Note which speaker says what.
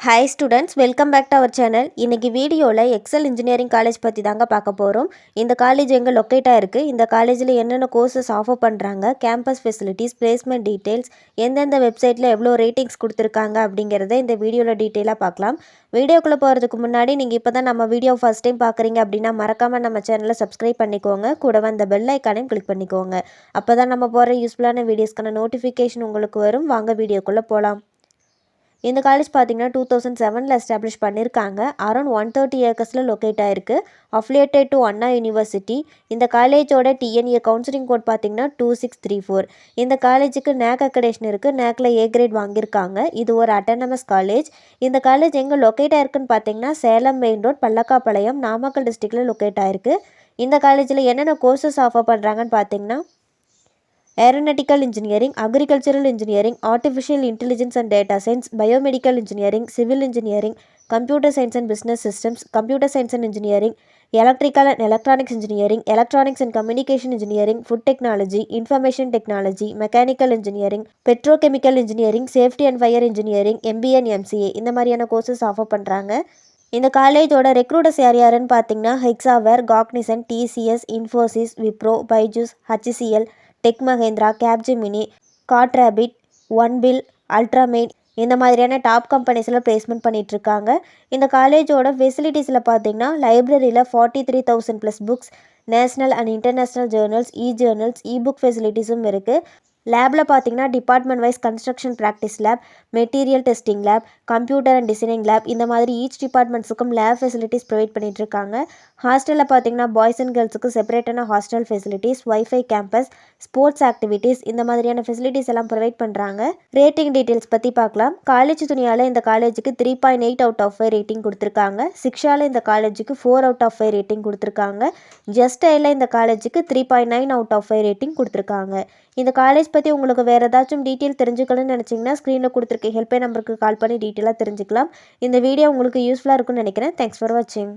Speaker 1: Hi students, welcome back to our channel. இன்னைக்கு வீடியோல XL engineering college பற்றி தாங்க பார்க்க போகிறோம். இந்த காலேஜ் எங்கே லொக்கேட்டாக இருக்குது, இந்த காலேஜில் என்னென்ன கோர்சஸ் ஆஃபர் பண்ணுறாங்க, கேம்பஸ் ஃபெசிலிட்டிஸ், பிளேஸ்மெண்ட் டீட்டெயில்ஸ், எந்தெந்த வெப்சைட்டில் எவ்வளோ ரேட்டிங்ஸ் கொடுத்துருக்காங்க அப்படிங்கிறத இந்த வீடியோவில் டீட்டெயிலாக பார்க்கலாம். வீடியோக்குள்ளே போகிறதுக்கு முன்னாடி நீங்கள் இப்போ தான் நம்ம வீடியோ ஃபஸ்ட் டைம் பார்க்குறீங்க அப்படின்னா மறக்காமல் நம்ம சேனலை சப்ஸ்கிரைப் பண்ணிக்கோங்க. கூட வந்த பெல் ஐக்கானையும் கிளிக் பண்ணிக்கோங்க. அப்போ தான் நம்ம போகிற யூஸ்ஃபுல்லான வீடியோஸ்க்கான நோட்டிஃபிகேஷன் உங்களுக்கு வரும். வாங்க வீடியோக்குள்ளே போகலாம். இந்த காலேஜ் பார்த்தீங்கன்னா 2007 எஸ்டாப்ளிஷ் பண்ணியிருக்காங்க. அரௌண்ட் 130 ஏக்கர்ஸில் லொக்கேட் ஆகிருக்கு. Affiliated to Anna university. இந்த காலேஜோட டிஎன்ஏ கவுன்சிலிங் கோட் பார்த்தீங்கன்னா 2634. இந்த காலேஜுக்கு நேக் அக்கடேஷன் இருக்குது. நேக்கில் ஏ கிரேட் வாங்கியிருக்காங்க. இது ஒரு அட்டானமஸ் காலேஜ். இந்த காலேஜ் எங்கே லொக்கேட் ஆயிருக்குன்னு பார்த்தீங்கன்னா சேலம் மெயின் ரோட், பல்லக்காப்பாளையம், நாமக்கல் டிஸ்ட்ரிக்டில் லொக்கேட் ஆயிருக்கு. இந்த காலேஜில் என்னென்ன கோர்சஸ் ஆஃபர் பண்ணுறாங்கன்னு பார்த்தீங்கன்னா aeronautical engineering, agricultural engineering, artificial intelligence and data science, biomedical engineering, civil engineering, computer science and business systems, computer science and engineering, electrical and electronics engineering, electronics and communication engineering, food technology, information technology, mechanical engineering, petrochemical engineering, safety and fire engineering, MBA and MCA இந்த மாதிரியான courses offer பண்ணுறாங்க. இந்த காலேஜோட recruiters யாருன்னு பார்த்தீங்கன்னா Hexaware, Cognizant, TCS, Infosys, Wipro, Byju's, HCL, Tech Mahindra, Capgemini, காட்ராபிட், ஒன்பில், அல்ட்ராமேட் இந்த மாதிரியான டாப் கம்பெனிஸில் பிளேஸ்மெண்ட் பண்ணிகிட்ருக்காங்க. இந்த காலேஜோட ஃபெசிலிட்டிஸில் பார்த்தீங்கன்னா லைப்ரரியில் 43,000+ books, national and international journals, journals, book ஃபெசிலிட்டிஸும் இருக்குது. லேபில் பார்த்தீங்கன்னா department wise construction practice lab, material testing lab, computer and designing lab இந்த மாதிரி ஈச் டிபார்ட்மெண்ட்ஸுக்கும் லேப் ஃபெசிலிட்டிஸ் ப்ரொவைட் பண்ணிகிட்ருக்காங்க. ஹாஸ்டலில் பார்த்தீங்கன்னா பாய்ஸ் அண்ட் கேர்ள்ஸுக்கு செப்பரேட்டான hostel facilities, wifi campus, sports activities இந்த மாதிரியான ஃபெசிலிட்டிஸ் எல்லாம் ப்ரொவைட் பண்ணுறாங்க. ரேட்டிங் டீட்டெயில்ஸ் பற்றி பார்க்கலாம். காலேஜ் துணியால் இந்த காலேஜுக்கு 3.8 அவுட் ஆஃப் 5 ரேட்டிங் கொடுத்துருக்காங்க. சிக்ஷாவில் இந்த காலேஜுக்கு 4 அவுட் ஆஃப் 5 ரேட்டிங் கொடுத்துருக்காங்க. ஜஸ்டையில் இந்த காலேஜுக்கு 3.9 அவுட் ஆஃப் 5 ரேட்டிங் கொடுத்துருக்காங்க. இந்த காலேஜ் பற்றி உங்களுக்கு வேறு ஏதாச்சும் டீட்டெயில் தெரிஞ்சுக்கணும்னு நினச்சிங்கன்னா ஸ்க்ரீனில் கொடுத்துருக்க ஹெல்ப்லைன் நம்பருக்கு கால் பண்ணி டீட்டெயிலாக தெரிஞ்சுக்கலாம். இந்த வீடியோ உங்களுக்கு யூஸ்ஃபுல்லாக இருக்கும்னு நினைக்கிறேன். தேங்க்ஸ் ஃபார் வாட்சிங்.